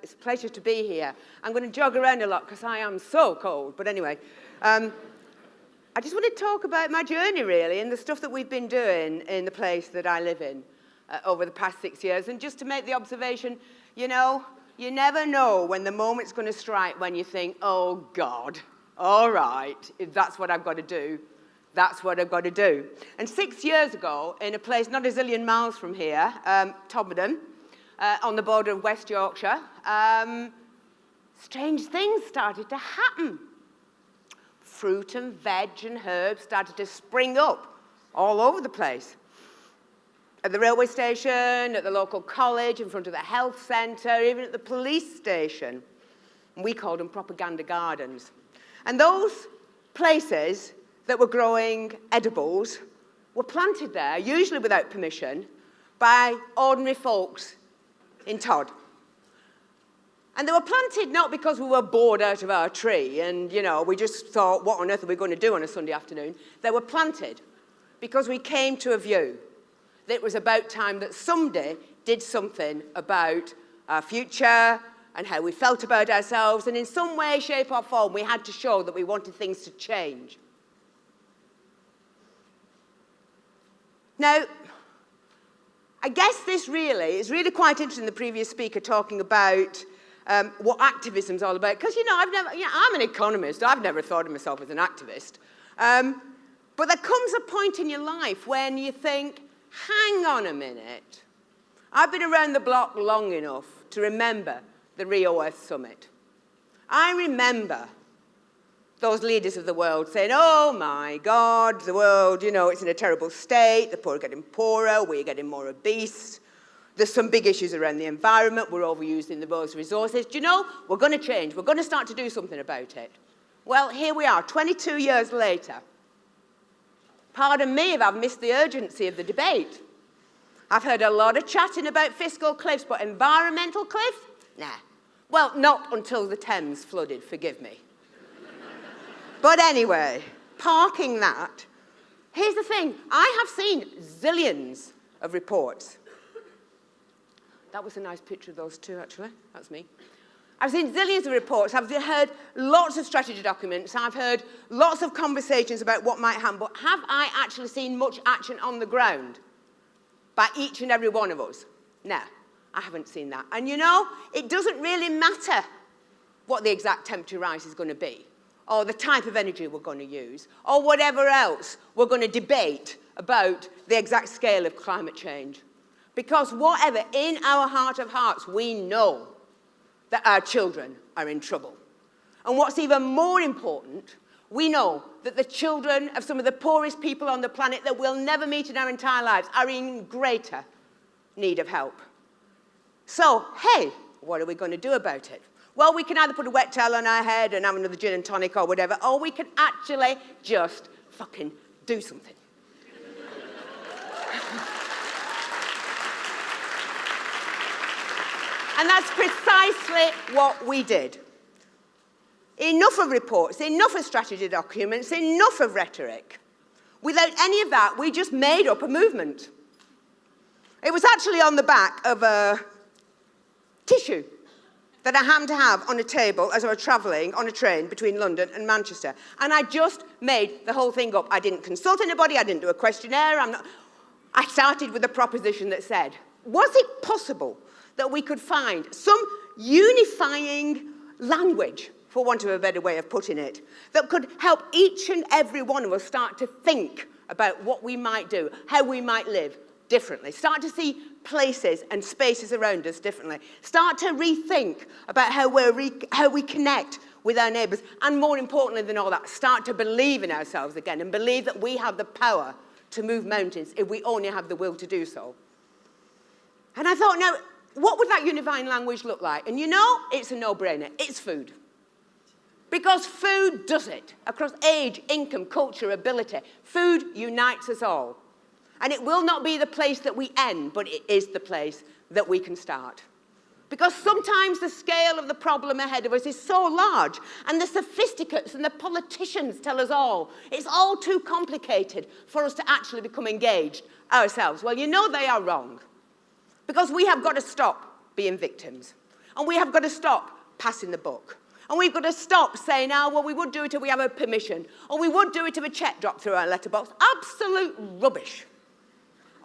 It's a pleasure to be here. I'm going to jog around a lot because I am so cold. But anyway, I just want to talk about my journey, really, and the stuff that we've been doing in the place that I live in over the past 6 years. And just to make the observation, you know, you never know when the moment's going to strike when you think, oh, God, all right, if that's what I've got to do, that's what I've got to do. And 6 years ago, in a place not a zillion miles from here, Todmorden, on the border of West Yorkshire, strange things started to happen. Fruit and veg and herbs started to spring up all over the place. At the railway station, at the local college, in front of the health centre, even at the police station. And we called them propaganda gardens. And those places that were growing edibles were planted there, usually without permission, by ordinary folks in Todd. And they were planted not because we were bored out of our tree and, you know, we just thought, what on earth are we going to do on a Sunday afternoon? They were planted because we came to a view that it was about time that somebody did something about our future and how we felt about ourselves, and in some way, shape or form, we had to show that we wanted things to change. Now, I guess this really is really quite interesting, the previous speaker talking about what activism's all about. Because, you know, I'm an economist. I've never thought of myself as an activist. But there comes a point in your life when you think, hang on a minute. I've been around the block long enough to remember the Rio Earth Summit. I remember those leaders of the world saying, oh my God, the world, you know, it's in a terrible state, the poor are getting poorer, we're getting more obese, there's some big issues around the environment, we're overusing the world's resources. Do you know, we're going to change, we're going to start to do something about it. Well, here we are, 22 years later. Pardon me if I've missed the urgency of the debate. I've heard a lot of chatting about fiscal cliffs, but environmental cliffs? Nah. Well, not until the Thames flooded, forgive me. But anyway, parking that, here's the thing. I have seen zillions of reports. That was a nice picture of those two, actually. That's me. I've seen zillions of reports. I've heard lots of strategy documents. I've heard lots of conversations about what might happen. But have I actually seen much action on the ground by each and every one of us? No, I haven't seen that. And you know, it doesn't really matter what the exact temperature rise is going to be, or the type of energy we're going to use, or whatever else we're going to debate about the exact scale of climate change. Because whatever, in our heart of hearts, we know that our children are in trouble. And what's even more important, we know that the children of some of the poorest people on the planet that we'll never meet in our entire lives are in greater need of help. So, hey, what are we going to do about it? Well, we can either put a wet towel on our head and have another gin and tonic or whatever, or we can actually just fucking do something. And that's precisely what we did. Enough of reports, enough of strategy documents, enough of rhetoric. Without any of that, we just made up a movement. It was actually on the back of a tissue that I happened to have on a table as I was travelling on a train between London and Manchester. And I just made the whole thing up. I didn't consult anybody, I didn't do a questionnaire. I started with a proposition that said, was it possible that we could find some unifying language, for want of a better way of putting it, that could help each and every one of us start to think about what we might do, how we might live differently, start to see places and spaces around us differently, start to rethink about how we connect with our neighbours, and more importantly than all that, start to believe in ourselves again and believe that we have the power to move mountains if we only have the will to do so. And I thought, now, what would that unifying language look like? And you know, it's a no-brainer. It's food. Because food does it. Across age, income, culture, ability, food unites us all. And it will not be the place that we end, but it is the place that we can start. Because sometimes the scale of the problem ahead of us is so large, and the sophisticates and the politicians tell us all, it's all too complicated for us to actually become engaged ourselves. Well, you know they are wrong. Because we have got to stop being victims. And we have got to stop passing the buck. And we've got to stop saying, oh, well, we would do it if we have a permission. Or we would do it if a cheque dropped through our letterbox. Absolute rubbish.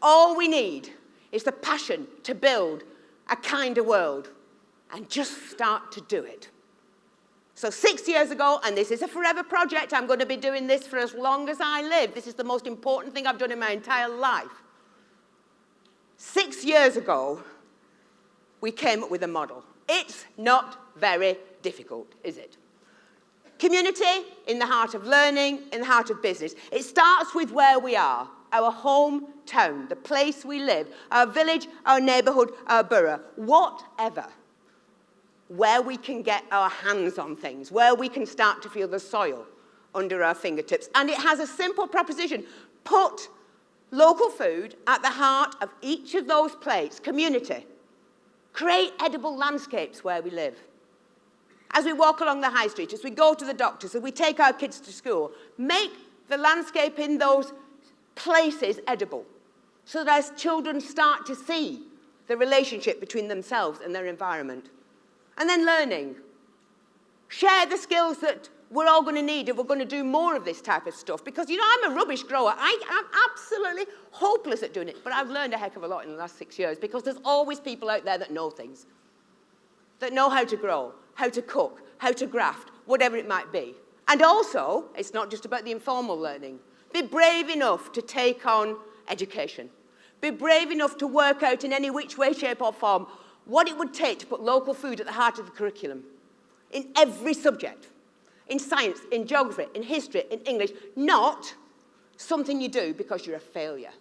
All we need is the passion to build a kinder world and just start to do it. So 6 years ago, and this is a forever project, I'm going to be doing this for as long as I live. This is the most important thing I've done in my entire life. 6 years ago, we came up with a model. It's not very difficult, is it? Community in the heart of learning, in the heart of business. It starts with where we are, our hometown, the place we live, our village, our neighbourhood, our borough, whatever. Where we can get our hands on things, where we can start to feel the soil under our fingertips. And it has a simple proposition. Put local food at the heart of each of those plates. Community. Create edible landscapes where we live. As we walk along the high street, as we go to the doctors, as we take our kids to school, make the landscape in those places edible so that as children start to see the relationship between themselves and their environment. And then learning. Share the skills that we're all going to need if we're going to do more of this type of stuff. Because, you know, I'm a rubbish grower. I'm absolutely hopeless at doing it. But I've learned a heck of a lot in the last 6 years because there's always people out there that know things. That know how to grow, how to cook, how to graft, whatever it might be. And also, it's not just about the informal learning. Be brave enough to take on education. Be brave enough to work out in any which way, shape or form what it would take to put local food at the heart of the curriculum in every subject, in science, in geography, in history, in English, not something you do because you're a failure.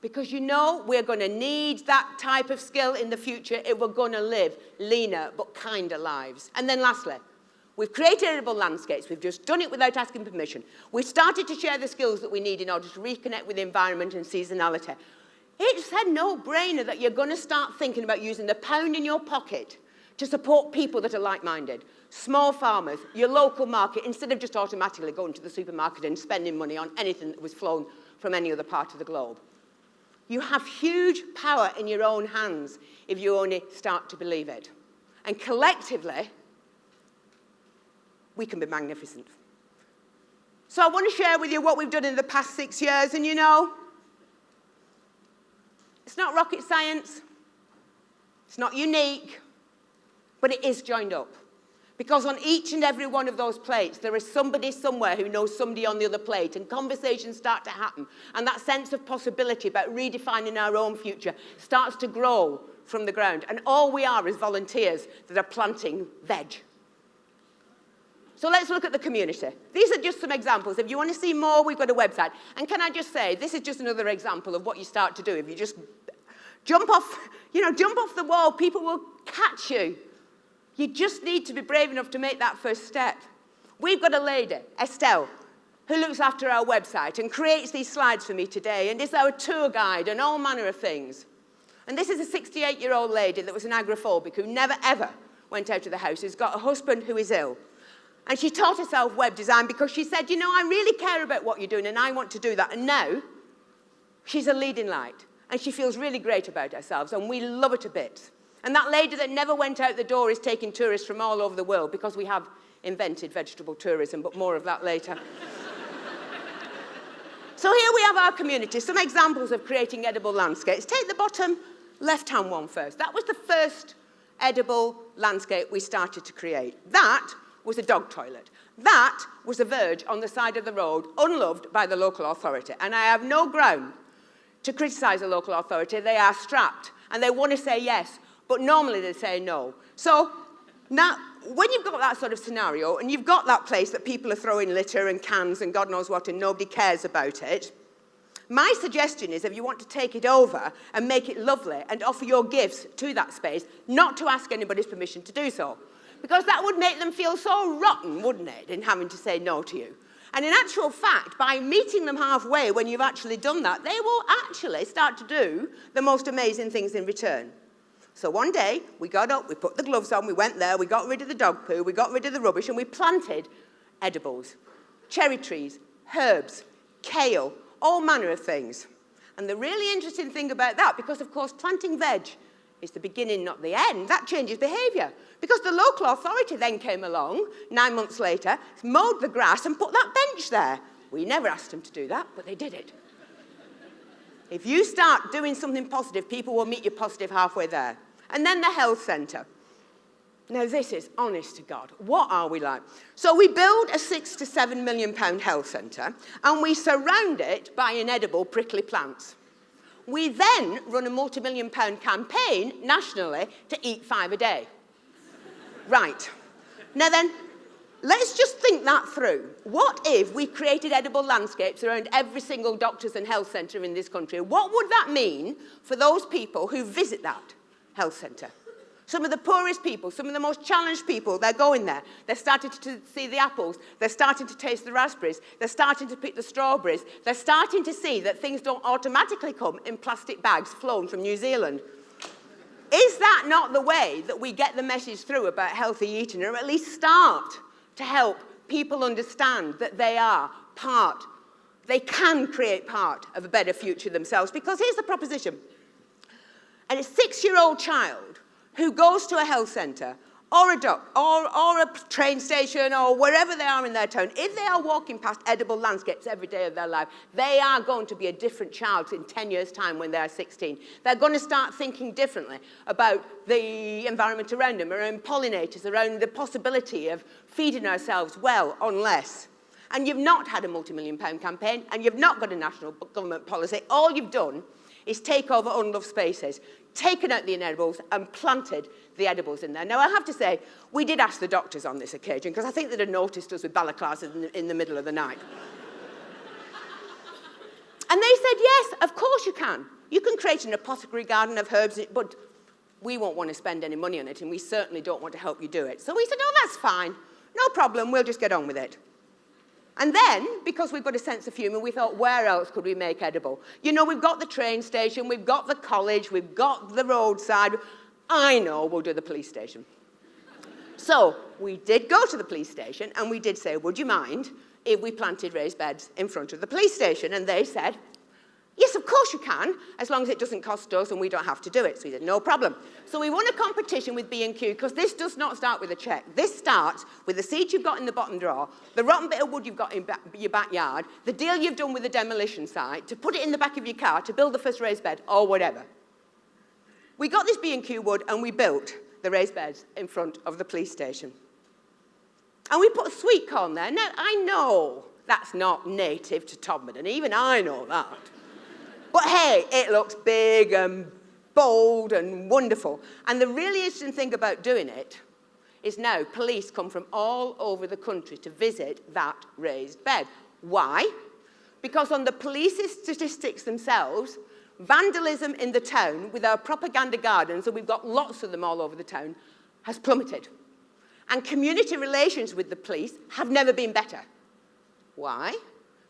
Because you know we're going to need that type of skill in the future if we're going to live leaner but kinder lives. And then lastly, we've created edible landscapes. We've just done it without asking permission. We've started to share the skills that we need in order to reconnect with the environment and seasonality. It's a no-brainer that you're going to start thinking about using the pound in your pocket to support people that are like-minded. Small farmers, your local market, instead of just automatically going to the supermarket and spending money on anything that was flown from any other part of the globe. You have huge power in your own hands if you only start to believe it. And collectively, we can be magnificent. So I want to share with you what we've done in the past 6 years, and you know, it's not rocket science, it's not unique, but it is joined up. Because on each and every one of those plates, there is somebody somewhere who knows somebody on the other plate, and conversations start to happen. And that sense of possibility about redefining our own future starts to grow from the ground. And all we are is volunteers that are planting veg. So let's look at the community. These are just some examples. If you want to see more, we've got a website. And can I just say, this is just another example of what you start to do. If you just jump off the wall, people will catch you. You just need to be brave enough to make that first step. We've got a lady, Estelle, who looks after our website and creates these slides for me today and is our tour guide and all manner of things. And this is a 68-year-old lady that was an agoraphobic who never, ever went out of the house, who's got a husband who is ill. And she taught herself web design because she said, you know, I really care about what you're doing and I want to do that. And now she's a leading light and she feels really great about herself and we love her to bits. And that lady that never went out the door is taking tourists from all over the world because we have invented vegetable tourism, but more of that later. So here we have our community, some examples of creating edible landscapes. Take the bottom left-hand one first. That was the first edible landscape we started to create. That was a dog toilet. That was a verge on the side of the road, unloved by the local authority. And I have no ground to criticise the local authority. They are strapped, and they want to say yes, but normally they say no. So now, when you've got that sort of scenario, and you've got that place that people are throwing litter and cans and God knows what, and nobody cares about it, my suggestion is if you want to take it over and make it lovely and offer your gifts to that space, not to ask anybody's permission to do so. Because that would make them feel so rotten, wouldn't it, in having to say no to you. And in actual fact, by meeting them halfway when you've actually done that, they will actually start to do the most amazing things in return. So one day, we got up, we put the gloves on, we went there, we got rid of the dog poo, we got rid of the rubbish, and we planted edibles, cherry trees, herbs, kale, all manner of things. And the really interesting thing about that, because of course planting veg It's the beginning, not the end. That changes behaviour. Because the local authority then came along, 9 months later, mowed the grass and put that bench there. We never asked them to do that, but they did it. If you start doing something positive, people will meet you positive halfway there. And then the health centre. Now this is, honest to God, what are we like? So we build a £6 to £7 million health centre and we surround it by inedible prickly plants. We then run a multi-million-pound campaign nationally to eat 5 a day. Right. Now then, let's just think that through. What if we created edible landscapes around every single doctor's and health centre in this country? What would that mean for those people who visit that health centre? Some of the poorest people, some of the most challenged people, they're going there. They're starting to see the apples. They're starting to taste the raspberries. They're starting to pick the strawberries. They're starting to see that things don't automatically come in plastic bags flown from New Zealand. Is that not the way that we get the message through about healthy eating, or at least start to help people understand that they are part, they can create part of a better future themselves? Because here's the proposition. And a 6-year-old child who goes to a health centre or a train station or wherever they are in their town, if they are walking past edible landscapes every day of their life, they are going to be a different child in 10 years' time when they're 16. They're going to start thinking differently about the environment around them, around pollinators, around the possibility of feeding ourselves well on less. And you've not had a multi-million-pound campaign, and you've not got a national government policy. All you've done is take over unloved spaces, taken out the inedibles and planted the edibles in there. Now, I have to say, we did ask the doctors on this occasion, because I think they'd have noticed us with balaclavas in the middle of the night. And they said, yes, of course you can. You can create an apothecary garden of herbs, but we won't want to spend any money on it, and we certainly don't want to help you do it. So we said, oh, that's fine. No problem, we'll just get on with it. And then, because we've got a sense of humour, we thought, where else could we make edible? You know, we've got the train station, we've got the college, we've got the roadside. I know, we'll do the police station. So we did go to the police station, and we did say, would you mind if we planted raised beds in front of the police station? And they said, yes, of course you can, as long as it doesn't cost us and we don't have to do it. So we said, no problem. So we won a competition with B&Q, because this does not start with a cheque. This starts with the seed you've got in the bottom drawer, the rotten bit of wood you've got in your backyard, the deal you've done with the demolition site, to put it in the back of your car, to build the first raised bed, or whatever. We got this B&Q wood, and we built the raised beds in front of the police station. And we put sweet corn there. Now, I know that's not native to Todmorden. Even I know that. But hey, it looks big and bold and wonderful. And the really interesting thing about doing it is now police come from all over the country to visit that raised bed. Why? Because on the police's statistics themselves, vandalism in the town with our propaganda gardens, and we've got lots of them all over the town, has plummeted. And community relations with the police have never been better. Why?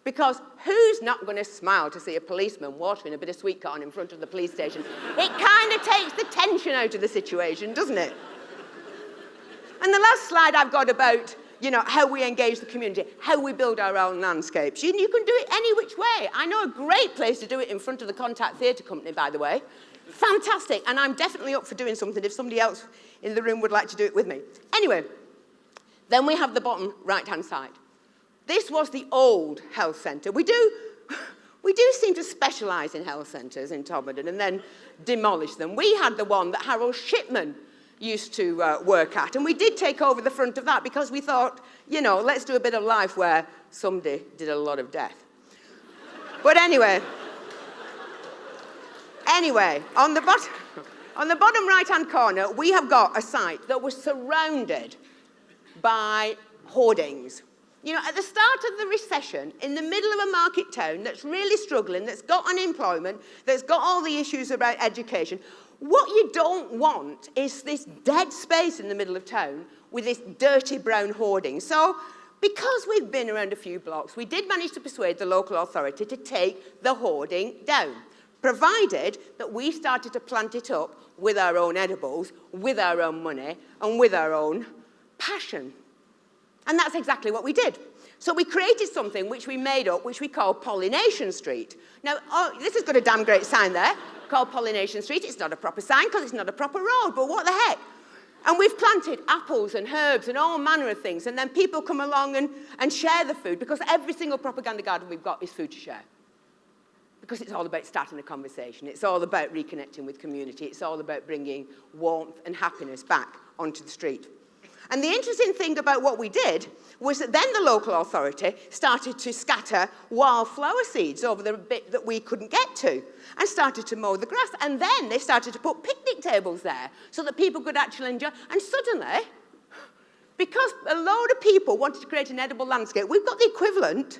Because who's not going to smile to see a policeman watering a bit of sweet corn in front of the police station? It kind of takes the tension out of the situation, doesn't it? And the last slide I've got about, you know, how we engage the community, how we build our own landscapes. You can do it any which way. I know a great place to do it in front of the Contact Theatre Company, by the way. Fantastic. And I'm definitely up for doing something if somebody else in the room would like to do it with me. Anyway, then we have the bottom right-hand side. This was the old health centre. We do seem to specialise in health centres in Todmorden and then demolish them. We had the one that Harold Shipman used to work at, and we did take over the front of that because we thought, you know, let's do a bit of life where somebody did a lot of death. But anyway, on the bottom right-hand corner, we have got a site that was surrounded by hoardings. You know, at the start of the recession, in the middle of a market town that's really struggling, that's got unemployment, that's got all the issues about education, what you don't want is this dead space in the middle of town with this dirty brown hoarding. So, because we've been around a few blocks, we did manage to persuade the local authority to take the hoarding down, provided that we started to plant it up with our own edibles, with our own money, and with our own passion. And that's exactly what we did. So we created something which we made up, which we call Pollination Street. Now, this has got a damn great sign there. called Pollination Street. It's not a proper sign because it's not a proper road, but what the heck? And we've planted apples and herbs and all manner of things, and then people come along and share the food, because every single propaganda garden we've got is food to share. Because it's all about starting a conversation. It's all about reconnecting with community. It's all about bringing warmth and happiness back onto the street. And the interesting thing about what we did was that then the local authority started to scatter wildflower seeds over the bit that we couldn't get to, and started to mow the grass. And then they started to put picnic tables there so that people could actually enjoy. And suddenly, because a load of people wanted to create an edible landscape, we've got the equivalent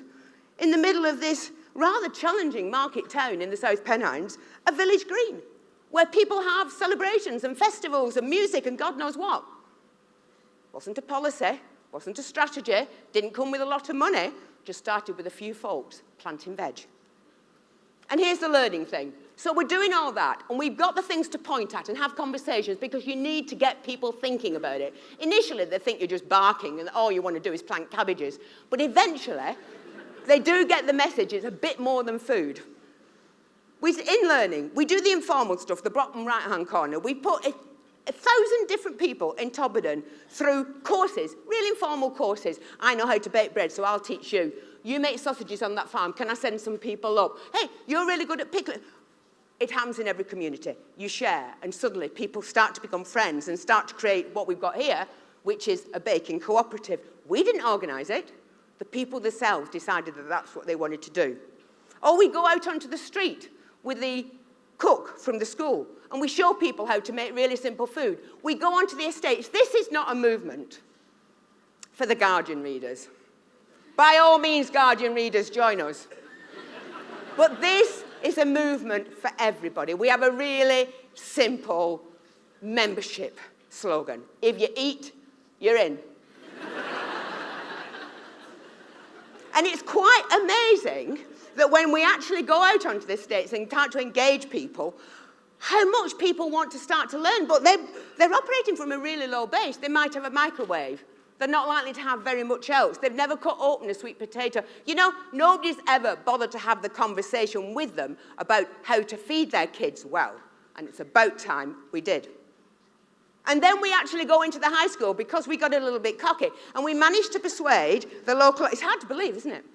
in the middle of this rather challenging market town in the South Pennines, a village green, where people have celebrations and festivals and music and God knows what. Wasn't a policy, wasn't a strategy, didn't come with a lot of money, just started with a few folks planting veg. And here's the learning thing. So we're doing all that, and we've got the things to point at and have conversations, because you need to get people thinking about it. Initially, they think you're just barking and all you want to do is plant cabbages. But eventually, they do get the message it's a bit more than food. In learning, we do the informal stuff, the bottom right-hand corner. We put 1,000 different people in Todmorden through courses, real informal courses. I know how to bake bread, so I'll teach you. You make sausages on that farm. Can I send some people up? Hey, you're really good at pickling. It happens in every community. You share, and suddenly people start to become friends and start to create what we've got here, which is a baking cooperative. We didn't organise it. The people themselves decided that that's what they wanted to do. Or we go out onto the street with the cook from the school, and we show people how to make really simple food. We go onto the estates. This is not a movement for the Guardian readers. By all means, Guardian readers, join us. But this is a movement for everybody. We have a really simple membership slogan. If you eat, you're in. And it's quite amazing that when we actually go out onto the estates and start to engage people, how much people want to start to learn. But they're operating from a really low base. They might have a microwave. They're not likely to have very much else. They've never cut open a sweet potato. You know, nobody's ever bothered to have the conversation with them about how to feed their kids well. And it's about time we did. And then we actually go into the high school because we got a little bit cocky. And we managed to persuade the local... It's hard to believe, isn't it?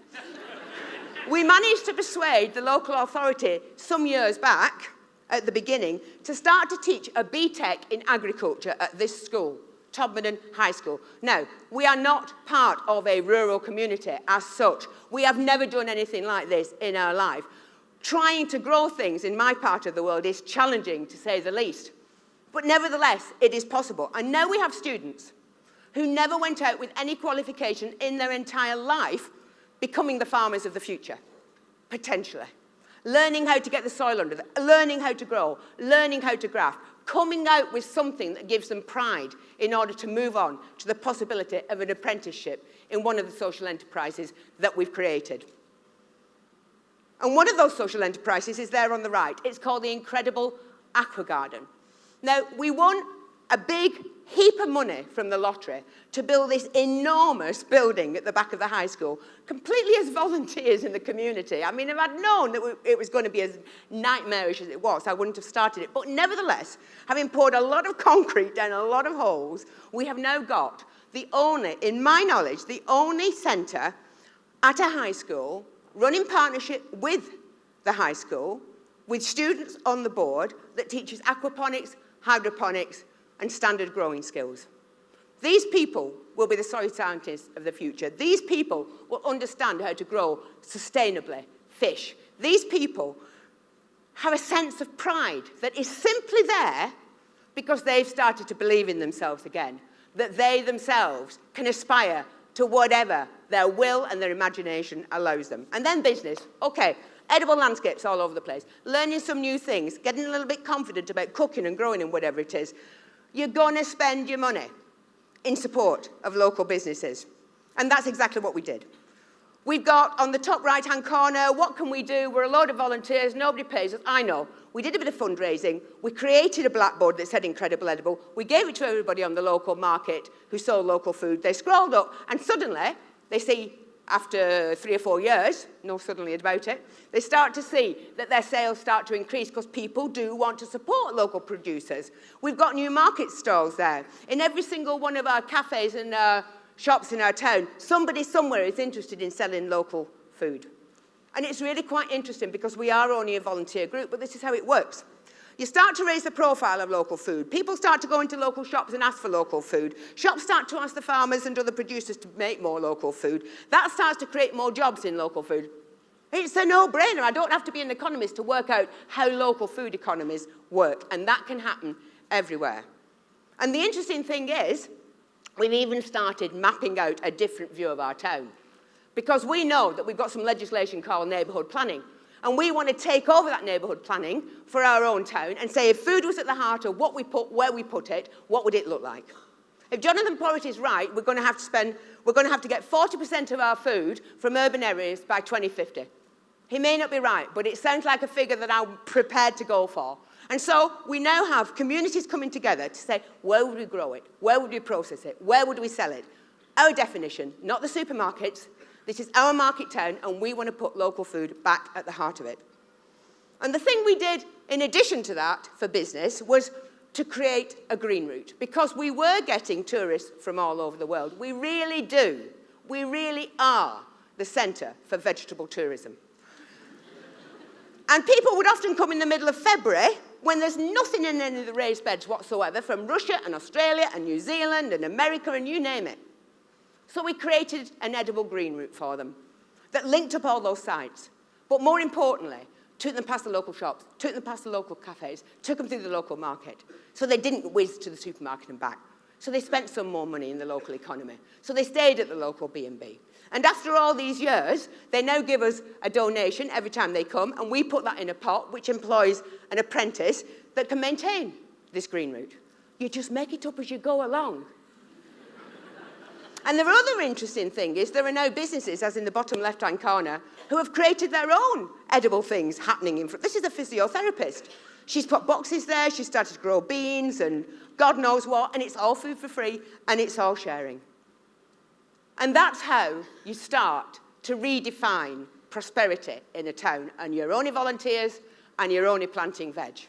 We managed to persuade the local authority some years back, at the beginning, to start to teach a BTEC in agriculture at this school, Todmorden High School. Now, we are not part of a rural community as such. We have never done anything like this in our life. Trying to grow things in my part of the world is challenging, to say the least. But nevertheless, it is possible. And now we have students who never went out with any qualification in their entire life becoming the farmers of the future, potentially. Learning how to get the soil under them, learning how to grow, learning how to graft, coming out with something that gives them pride in order to move on to the possibility of an apprenticeship in one of the social enterprises that we've created. And one of those social enterprises is there on the right. It's called the Incredible Aqua Garden. Now, we won a big heap of money from the lottery to build this enormous building at the back of the high school, completely as volunteers in the community. I mean, if I'd known that it was going to be as nightmarish as it was, I wouldn't have started it. But nevertheless, having poured a lot of concrete down a lot of holes, we have now got the only, in my knowledge, the only centre at a high school run in partnership with the high school, with students on the board, that teaches aquaponics, hydroponics, and standard growing skills. These people will be the soil scientists of the future. These people will understand how to grow sustainably fish. These people have a sense of pride that is simply there because they've started to believe in themselves again, that they themselves can aspire to whatever their will and their imagination allows them. And then business. Okay, edible landscapes all over the place, learning some new things, getting a little bit confident about cooking and growing and whatever it is. You're going to spend your money in support of local businesses. And that's exactly what we did. We've got on the top right-hand corner, what can we do? We're a load of volunteers, nobody pays us. I know. We did a bit of fundraising. We created a blackboard that said Incredible Edible. We gave it to everybody on the local market who sold local food. They scrolled up and suddenly they see after 3 or 4 years, no suddenly about it, they start to see that their sales start to increase because people do want to support local producers. We've got new market stalls there. In every single one of our cafes and shops in our town, somebody somewhere is interested in selling local food. And it's really quite interesting because we are only a volunteer group, but this is how it works. You start to raise the profile of local food. People start to go into local shops and ask for local food. Shops start to ask the farmers and other producers to make more local food. That starts to create more jobs in local food. It's a no-brainer. I don't have to be an economist to work out how local food economies work, and that can happen everywhere. And the interesting thing is, we've even started mapping out a different view of our town, because we know that we've got some legislation called neighbourhood planning. And we want to take over that neighbourhood planning for our own town and say if food was at the heart of what we put, where we put it, what would it look like? If Jonathan Porritt is right, we're going to have to get 40% of our food from urban areas by 2050. He may not be right, but it sounds like a figure that I'm prepared to go for. And so we now have communities coming together to say, where would we grow it? Where would we process it? Where would we sell it? Our definition, not the supermarkets. This is our market town, and we want to put local food back at the heart of it. And the thing we did, in addition to that, for business, was to create a green route, because we were getting tourists from all over the world. We really do. We really are the centre for vegetable tourism. And people would often come in the middle of February, when there's nothing in any of the raised beds whatsoever, from Russia and Australia and New Zealand and America and you name it. So we created an edible green route for them that linked up all those sites. But more importantly, took them past the local shops, took them past the local cafes, took them through the local market. So they didn't whiz to the supermarket and back. So they spent some more money in the local economy. So they stayed at the local B&B. And after all these years, they now give us a donation every time they come, and we put that in a pot, which employs an apprentice that can maintain this green route. You just make it up as you go along. And the other interesting thing is there are now businesses, as in the bottom left-hand corner, who have created their own edible things happening in front. This is a physiotherapist. She's put boxes there, she started to grow beans and God knows what, and it's all food for free, and it's all sharing. And that's how you start to redefine prosperity in a town, and you're only volunteers, and you're only planting veg.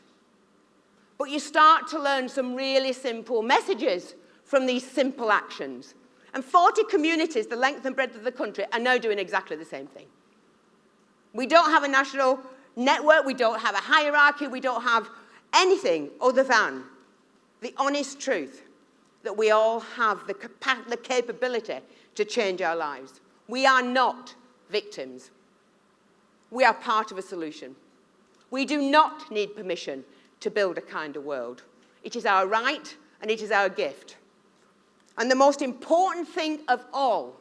But you start to learn some really simple messages from these simple actions. And 40 communities, the length and breadth of the country, are now doing exactly the same thing. We don't have a national network, we don't have a hierarchy, we don't have anything other than the honest truth that we all have the capability to change our lives. We are not victims. We are part of a solution. We do not need permission to build a kinder world. It is our right and it is our gift. And the most important thing of all,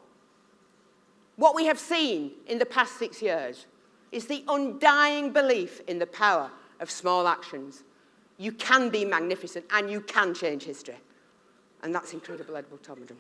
what we have seen in the past 6 years, is the undying belief in the power of small actions. You can be magnificent and you can change history. And that's Incredible Edible Todmorden.